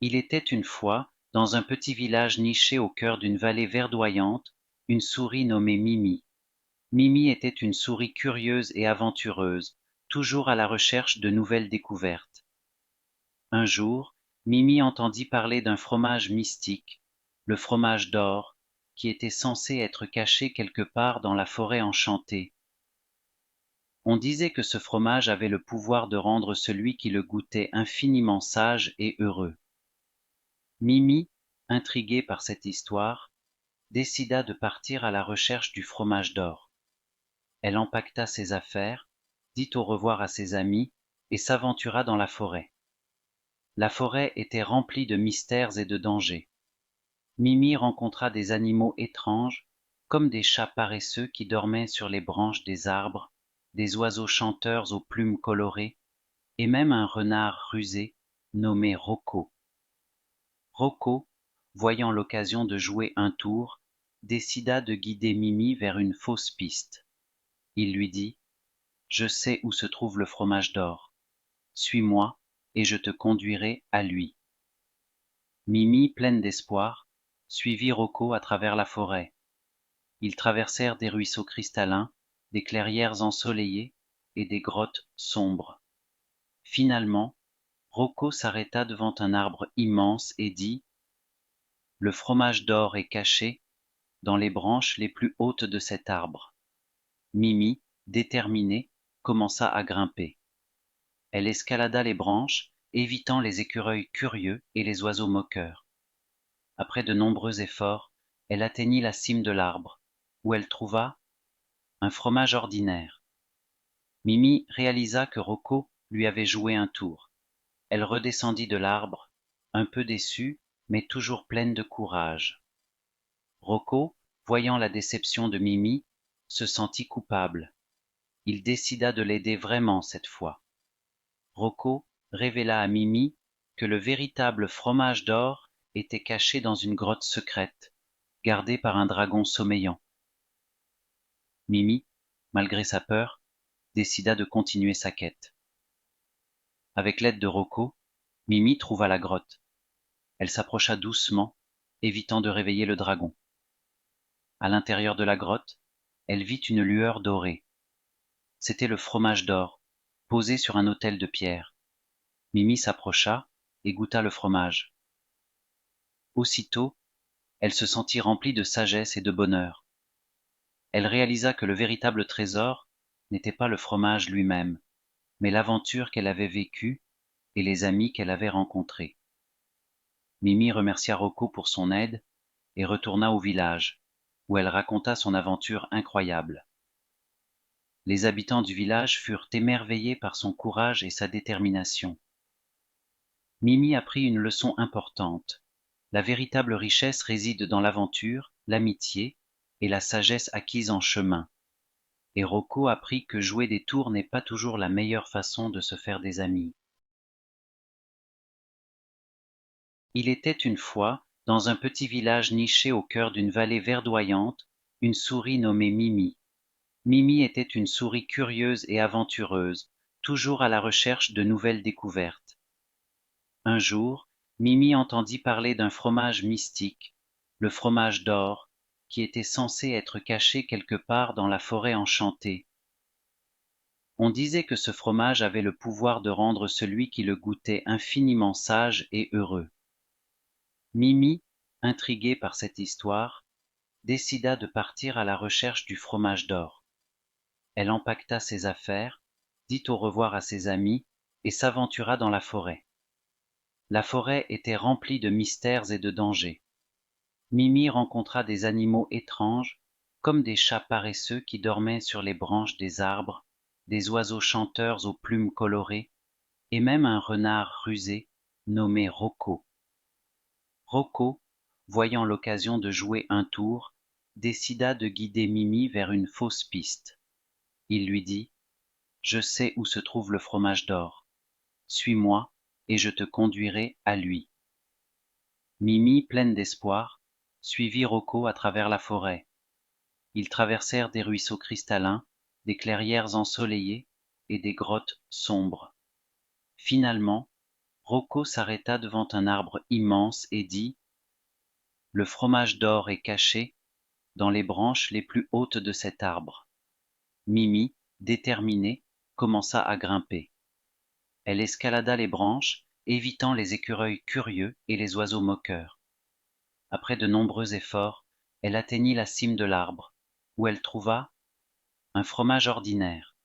Il était une fois, dans un petit village niché au cœur d'une vallée verdoyante, une souris nommée Mimi. Mimi était une souris curieuse et aventureuse, toujours à la recherche de nouvelles découvertes. Un jour, Mimi entendit parler d'un fromage mystique, le fromage d'or, qui était censé être caché quelque part dans la forêt enchantée. On disait que ce fromage avait le pouvoir de rendre celui qui le goûtait infiniment sage et heureux. Mimi, intriguée par cette histoire, décida de partir à la recherche du fromage d'or. Elle empaqueta ses affaires, dit au revoir à ses amis et s'aventura dans la forêt. La forêt était remplie de mystères et de dangers. Mimi rencontra des animaux étranges, comme des chats paresseux qui dormaient sur les branches des arbres, des oiseaux chanteurs aux plumes colorées, et même un renard rusé nommé Rocco. Rocco, voyant l'occasion de jouer un tour, décida de guider Mimi vers une fausse piste. Il lui dit: Je sais où se trouve le fromage d'or. Suis-moi et je te conduirai à lui. Mimi, pleine d'espoir, suivit Rocco à travers la forêt. Ils traversèrent des ruisseaux cristallins, des clairières ensoleillées et des grottes sombres. Finalement, Rocco s'arrêta devant un arbre immense et dit: Le fromage d'or est caché dans les branches les plus hautes de cet arbre. Mimi, déterminée, commença à grimper. Elle escalada les branches, évitant les écureuils curieux et les oiseaux moqueurs. Après de nombreux efforts, elle atteignit la cime de l'arbre, où elle trouva un fromage ordinaire. Mimi réalisa que Rocco lui avait joué un tour. Elle redescendit de l'arbre, un peu déçue, mais toujours pleine de courage. Rocco, voyant la déception de Mimi, se sentit coupable. Il décida de l'aider vraiment cette fois. Rocco révéla à Mimi que le véritable fromage d'or était caché dans une grotte secrète, gardée par un dragon sommeillant. Mimi, malgré sa peur, décida de continuer sa quête. Avec l'aide de Rocco, Mimi trouva la grotte. Elle s'approcha doucement, évitant de réveiller le dragon. À l'intérieur de la grotte, elle vit une lueur dorée. C'était le fromage d'or, posé sur un autel de pierre. Mimi s'approcha et goûta le fromage. Aussitôt, elle se sentit remplie de sagesse et de bonheur. Elle réalisa que le véritable trésor n'était pas le fromage lui-même, mais l'aventure qu'elle avait vécue et les amis qu'elle avait rencontrés. Mimi remercia Rocco pour son aide et retourna au village, où elle raconta son aventure incroyable. Les habitants du village furent émerveillés par son courage et sa détermination. Mimi apprit une leçon importante. La véritable richesse réside dans l'aventure, l'amitié et la sagesse acquise en chemin. Et Rocco apprit que jouer des tours n'est pas toujours la meilleure façon de se faire des amis. Il était une fois, dans un petit village niché au cœur d'une vallée verdoyante, une souris nommée Mimi. Mimi était une souris curieuse et aventureuse, toujours à la recherche de nouvelles découvertes. Un jour, Mimi entendit parler d'un fromage mystique, le fromage d'or, qui était censé être caché quelque part dans la forêt enchantée. On disait que ce fromage avait le pouvoir de rendre celui qui le goûtait infiniment sage et heureux. Mimi, intriguée par cette histoire, décida de partir à la recherche du fromage d'or. Elle empaqueta ses affaires, dit au revoir à ses amis et s'aventura dans la forêt. La forêt était remplie de mystères et de dangers. Mimi rencontra des animaux étranges, comme des chats paresseux qui dormaient sur les branches des arbres, des oiseaux chanteurs aux plumes colorées, et même un renard rusé nommé Rocco. Rocco, voyant l'occasion de jouer un tour, décida de guider Mimi vers une fausse piste. Il lui dit: Je sais où se trouve le fromage d'or. Suis-moi et je te conduirai à lui. Mimi, pleine d'espoir, suivit Rocco à travers la forêt. Ils traversèrent des ruisseaux cristallins, des clairières ensoleillées et des grottes sombres. Finalement, Rocco s'arrêta devant un arbre immense et dit: Le fromage d'or est caché dans les branches les plus hautes de cet arbre. Mimi, déterminée, commença à grimper. Elle escalada les branches, évitant les écureuils curieux et les oiseaux moqueurs. Après de nombreux efforts, elle atteignit la cime de l'arbre, où elle trouva un fromage ordinaire.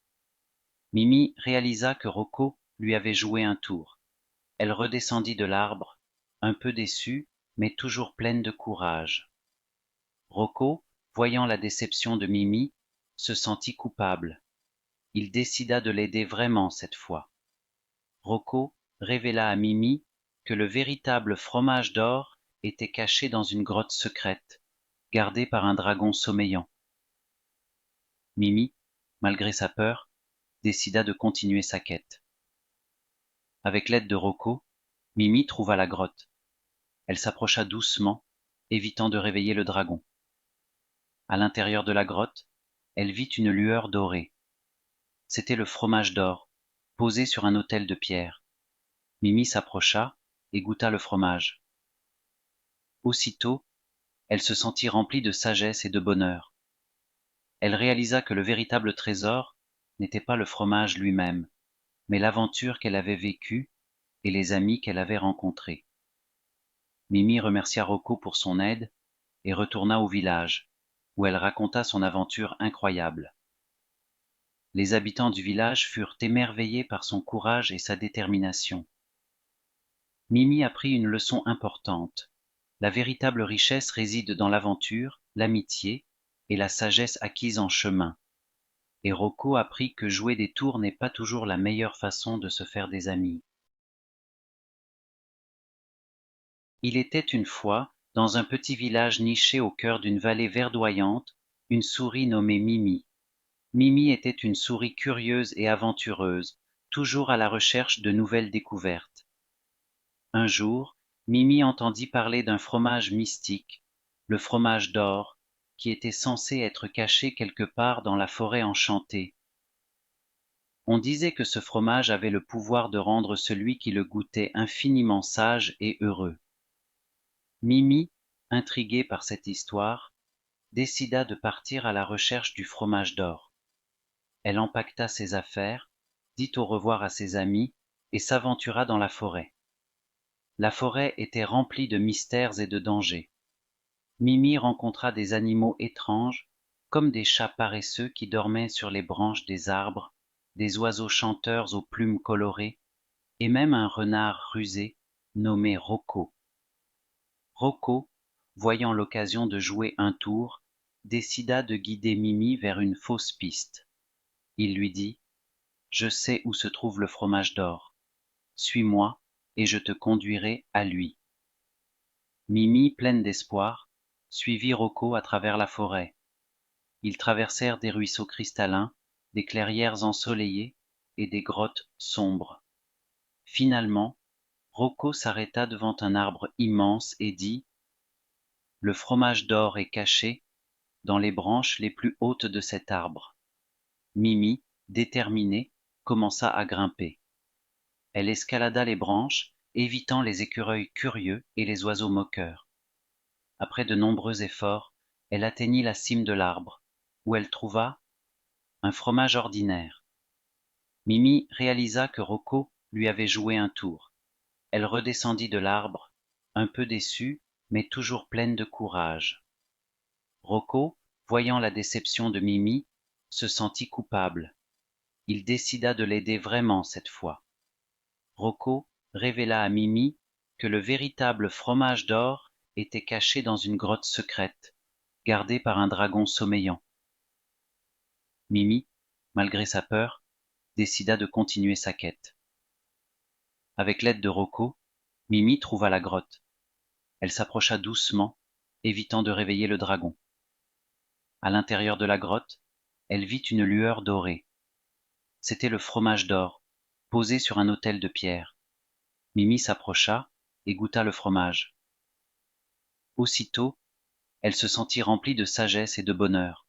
Mimi réalisa que Rocco lui avait joué un tour. Elle redescendit de l'arbre, un peu déçue, mais toujours pleine de courage. Rocco, voyant la déception de Mimi, se sentit coupable. Il décida de l'aider vraiment cette fois. Rocco révéla à Mimi que le véritable fromage d'or était caché dans une grotte secrète, gardée par un dragon sommeillant. Mimi, malgré sa peur, décida de continuer sa quête. Avec l'aide de Rocco, Mimi trouva la grotte. Elle s'approcha doucement, évitant de réveiller le dragon. À l'intérieur de la grotte, elle vit une lueur dorée. C'était le fromage d'or, posé sur un autel de pierre. Mimi s'approcha et goûta le fromage. Aussitôt, elle se sentit remplie de sagesse et de bonheur. Elle réalisa que le véritable trésor n'était pas le fromage lui-même, mais l'aventure qu'elle avait vécue et les amis qu'elle avait rencontrés. Mimi remercia Rocco pour son aide et retourna au village, où elle raconta son aventure incroyable. Les habitants du village furent émerveillés par son courage et sa détermination. Mimi apprit une leçon importante. La véritable richesse réside dans l'aventure, l'amitié et la sagesse acquise en chemin. Et Rocco apprit que jouer des tours n'est pas toujours la meilleure façon de se faire des amis. Il était une fois, dans un petit village niché au cœur d'une vallée verdoyante, une souris nommée Mimi. Mimi était une souris curieuse et aventureuse, toujours à la recherche de nouvelles découvertes. Un jour, Mimi entendit parler d'un fromage mystique, le fromage d'or, qui était censé être caché quelque part dans la forêt enchantée. On disait que ce fromage avait le pouvoir de rendre celui qui le goûtait infiniment sage et heureux. Mimi, intriguée par cette histoire, décida de partir à la recherche du fromage d'or. Elle empaqueta ses affaires, dit au revoir à ses amis et s'aventura dans la forêt. La forêt était remplie de mystères et de dangers. Mimi rencontra des animaux étranges, comme des chats paresseux qui dormaient sur les branches des arbres, des oiseaux chanteurs aux plumes colorées, et même un renard rusé nommé Rocco. Rocco, voyant l'occasion de jouer un tour, décida de guider Mimi vers une fausse piste. Il lui dit: Je sais où se trouve le fromage d'or. Suis-moi et je te conduirai à lui. Mimi, pleine d'espoir, suivit Rocco à travers la forêt. Ils traversèrent des ruisseaux cristallins, des clairières ensoleillées et des grottes sombres. Finalement, Rocco s'arrêta devant un arbre immense et dit: Le fromage d'or est caché dans les branches les plus hautes de cet arbre. Mimi, déterminée, commença à grimper. Elle escalada les branches, évitant les écureuils curieux et les oiseaux moqueurs. Après de nombreux efforts, elle atteignit la cime de l'arbre, où elle trouva un fromage ordinaire. Mimi réalisa que Rocco lui avait joué un tour. Elle redescendit de l'arbre, un peu déçue, mais toujours pleine de courage. Rocco, voyant la déception de Mimi, se sentit coupable. Il décida de l'aider vraiment cette fois. Rocco révéla à Mimi que le véritable fromage d'or était caché dans une grotte secrète, gardée par un dragon sommeillant. Mimi, malgré sa peur, décida de continuer sa quête. Avec l'aide de Rocco, Mimi trouva la grotte. Elle s'approcha doucement, évitant de réveiller le dragon. À l'intérieur de la grotte, elle vit une lueur dorée. C'était le fromage d'or, posé sur un autel de pierre. Mimi s'approcha et goûta le fromage. Aussitôt, elle se sentit remplie de sagesse et de bonheur.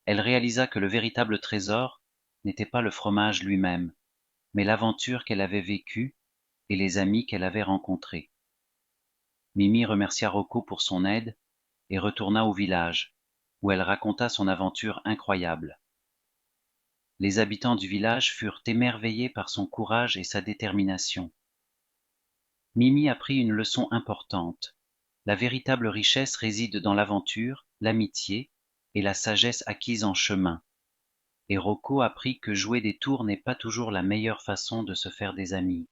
Elle réalisa que le véritable trésor n'était pas le fromage lui-même, mais l'aventure qu'elle avait vécue et les amis qu'elle avait rencontrés. Mimi remercia Rocco pour son aide et retourna au village, où elle raconta son aventure incroyable. Les habitants du village furent émerveillés par son courage et sa détermination. Mimi apprit une leçon importante. La véritable richesse réside dans l'aventure, l'amitié et la sagesse acquise en chemin. Et Rocco apprit que jouer des tours n'est pas toujours la meilleure façon de se faire des amis.